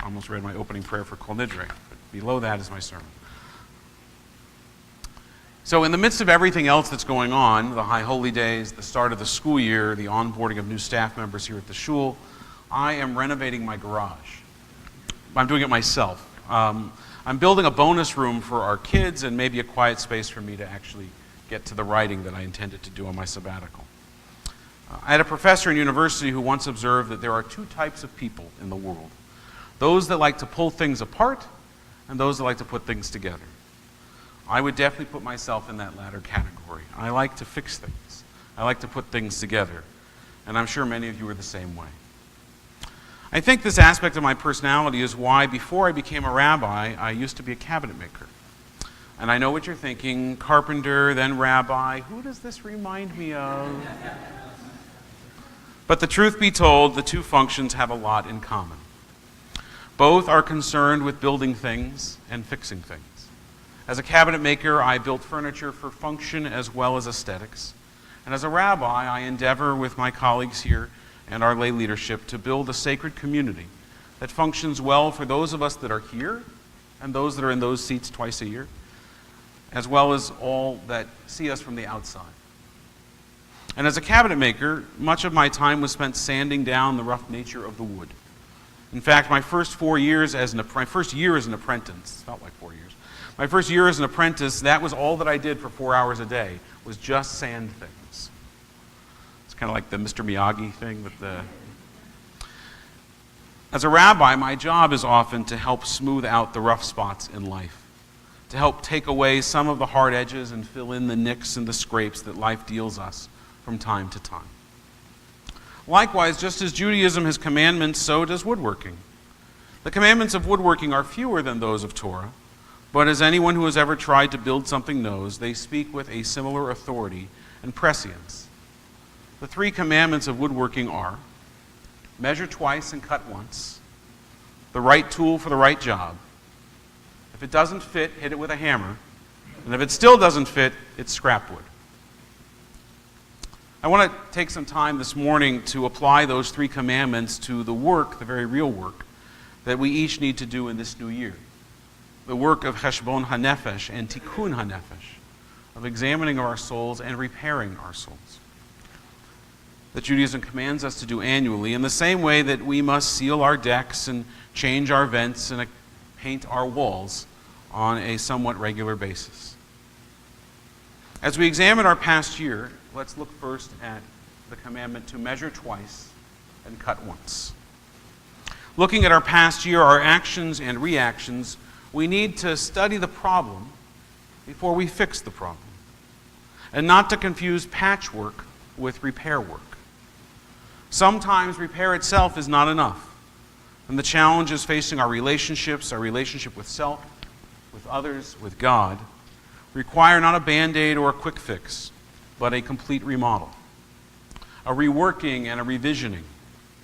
almost read my opening prayer for Kol Nidre, but below that is my sermon. So in the midst of everything else that's going on, the High Holy Days, the start of the school year, the onboarding of new staff members here at the shul, I am renovating my garage. I'm doing it myself. I'm building a bonus room for our kids and maybe a quiet space for me to actually get to the writing that I intended to do on my sabbatical. I had a professor in university who once observed that there are two types of people in the world. Those that like to pull things apart and those that like to put things together. I would definitely put myself in that latter category. I like to fix things. I like to put things together. And I'm sure many of you are the same way. I think this aspect of my personality is why before I became a rabbi, I used to be a cabinet maker. And I know what you're thinking, carpenter, then rabbi. Who does this remind me of? But the truth be told, the two functions have a lot in common. Both are concerned with building things and fixing things. As a cabinet maker, I built furniture for function as well as aesthetics. And as a rabbi, I endeavor with my colleagues here and our lay leadership to build a sacred community that functions well for those of us that are here and those that are in those seats twice a year, as well as all that see us from the outside. And as a cabinet maker, much of my time was spent sanding down the rough nature of the wood. In fact, my first year as an apprentice, felt like 4 years. My first year as an apprentice, that was all that I did for 4 hours a day, was just sand things. It's kind of like the Mr. Miyagi thing with the... As a rabbi, my job is often to help smooth out the rough spots in life, to help take away some of the hard edges and fill in the nicks and the scrapes that life deals us from time to time. Likewise, just as Judaism has commandments, so does woodworking. The commandments of woodworking are fewer than those of Torah, but as anyone who has ever tried to build something knows, they speak with a similar authority and prescience. The three commandments of woodworking are: measure twice and cut once, the right tool for the right job. If it doesn't fit, hit it with a hammer, and if it still doesn't fit, it's scrap wood. I want to take some time this morning to apply those three commandments to the work, the very real work, that we each need to do in this new year. The work of Cheshbon HaNefesh and Tikkun HaNefesh, of examining our souls and repairing our souls, that Judaism commands us to do annually, in the same way that we must seal our decks and change our vents and paint our walls on a somewhat regular basis. As we examine our past year, let's look first at the commandment to measure twice and cut once. Looking at our past year, our actions and reactions, we need to study the problem before we fix the problem, and not to confuse patchwork with repair work. Sometimes repair itself is not enough, and the challenges facing our relationships, our relationship with self, with others, with God, require not a Band-Aid or a quick fix, but a complete remodel, a reworking and a revisioning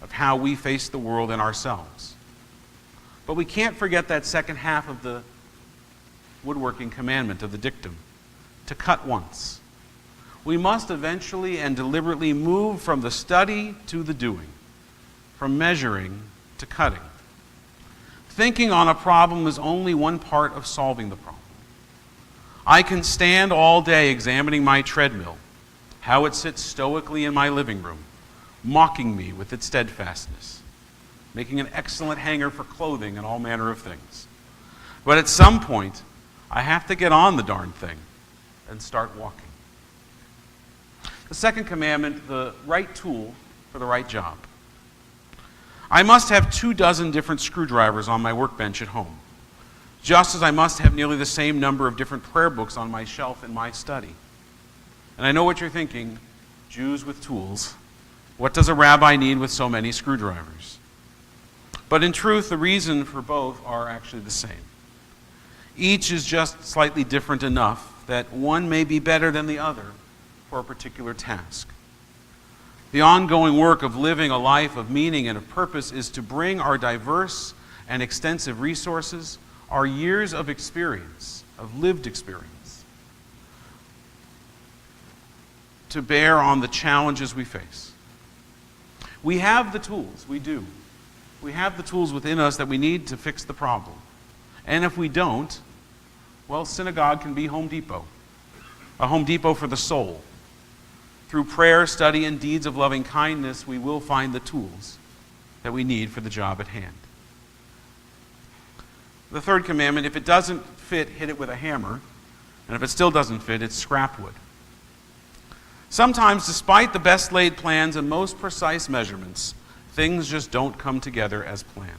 of how we face the world and ourselves. But we can't forget that second half of the woodworking commandment, of the dictum, to cut once. We must eventually and deliberately move from the study to the doing, from measuring to cutting. Thinking on a problem is only one part of solving the problem. I can stand all day examining my treadmill, how it sits stoically in my living room, mocking me with its steadfastness, making an excellent hanger for clothing and all manner of things. But at some point, I have to get on the darn thing and start walking. The second commandment, the right tool for the right job. I must have 24 different screwdrivers on my workbench at home, just as I must have nearly the same number of different prayer books on my shelf in my study. And I know what you're thinking, Jews with tools. What does a rabbi need with so many screwdrivers? But in truth, the reason for both are actually the same. Each is just slightly different enough that one may be better than the other for a particular task. The ongoing work of living a life of meaning and of purpose is to bring our diverse and extensive resources, our years of experience, of lived experience, to bear on the challenges we face. We have the tools, we do. We have the tools within us that we need to fix the problem. And if we don't, well, synagogue can be Home Depot, a Home Depot for the soul. Through prayer, study, and deeds of loving kindness, we will find the tools that we need for the job at hand. The third commandment, if it doesn't fit, hit it with a hammer. And if it still doesn't fit, it's scrap wood. Sometimes, despite the best laid plans and most precise measurements, things just don't come together as planned.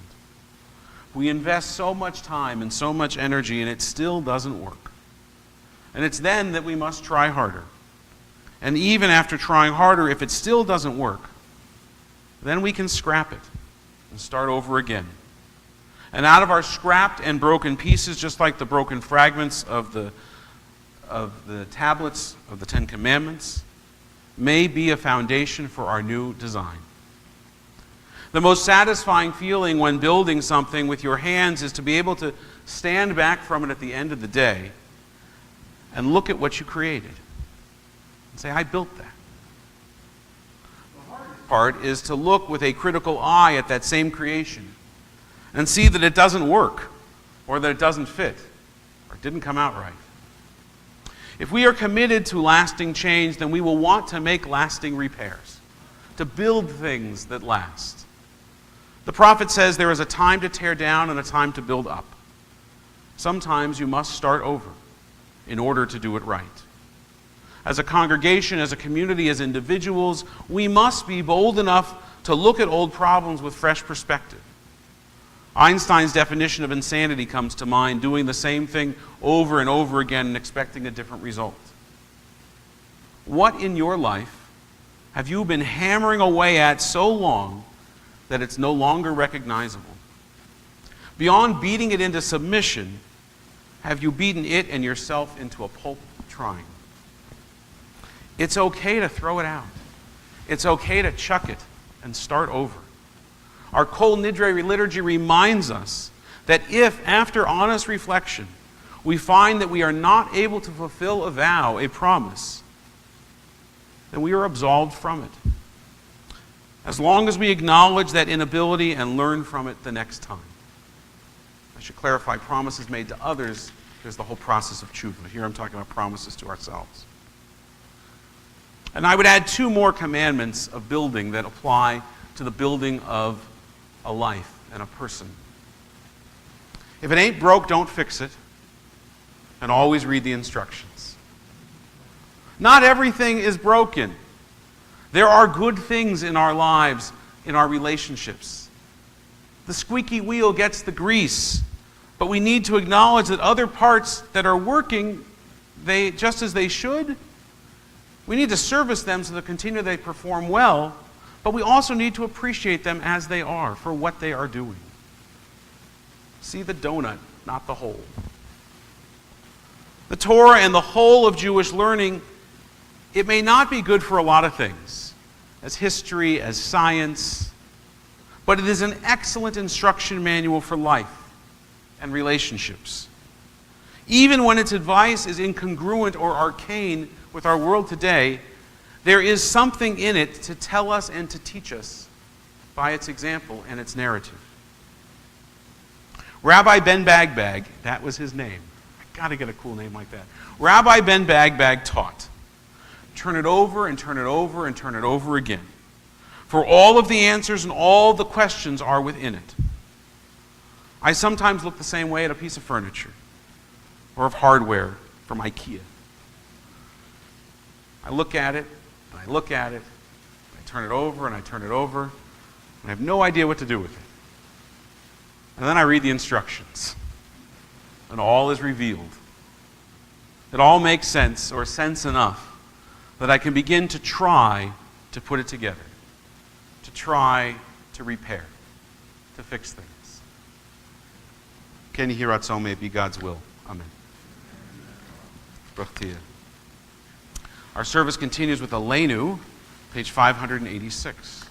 We invest so much time and so much energy, and it still doesn't work. And it's then that we must try harder. And even after trying harder, if it still doesn't work, then we can scrap it and start over again. And out of our scrapped and broken pieces, just like the broken fragments of the tablets of the Ten Commandments, may be a foundation for our new design. The most satisfying feeling when building something with your hands is to be able to stand back from it at the end of the day and look at what you created and say, I built that. The hardest part is to look with a critical eye at that same creation and see that it doesn't work, or that it doesn't fit, or it didn't come out right. If we are committed to lasting change, then we will want to make lasting repairs, to build things that last. The prophet says there is a time to tear down and a time to build up. Sometimes you must start over in order to do it right. As a congregation, as a community, as individuals, we must be bold enough to look at old problems with fresh perspective. Einstein's definition of insanity comes to mind, doing the same thing over and over again and expecting a different result. What in your life have you been hammering away at so long that it's no longer recognizable? Beyond beating it into submission, have you beaten it and yourself into a pulp trying? It's okay to throw it out. It's okay to chuck it and start over. Our Kol Nidre liturgy reminds us that if, after honest reflection, we find that we are not able to fulfill a vow, a promise, then we are absolved from it. As long as we acknowledge that inability and learn from it the next time. I should clarify, promises made to others, there's the whole process of tshuva. Here I'm talking about promises to ourselves. And I would add two more commandments of building that apply to the building of a life and a person. If it ain't broke, don't fix it. And always read the instructions. Not everything is broken. There are good things in our lives, in our relationships. The squeaky wheel gets the grease, but we need to acknowledge that other parts that are working, just as they should, we need to service them so that they perform well, but we also need to appreciate them as they are, for what they are doing. See the donut, not the whole. The Torah and the whole of Jewish learning, it may not be good for a lot of things, as history, as science, but it is an excellent instruction manual for life and relationships. Even when its advice is incongruent or arcane with our world today, there is something in it to tell us and to teach us by its example and its narrative. Rabbi Ben Bagbag, that was his name. I got to get a cool name like that. Rabbi Ben Bagbag taught, turn it over and turn it over and turn it over again. For all of the answers and all the questions are within it. I sometimes look the same way at a piece of furniture or of hardware from IKEA. I look at it, and I look at it, I turn it over and I turn it over, and I have no idea what to do with it. And then I read the instructions, and all is revealed. It all makes sense, or sense enough, that I can begin to try to put it together, to try to repair, to fix things. Ken Yiratzon, may it be God's will. Amen. Baruch Tiyeh. Our service continues with Aleinu, page 586.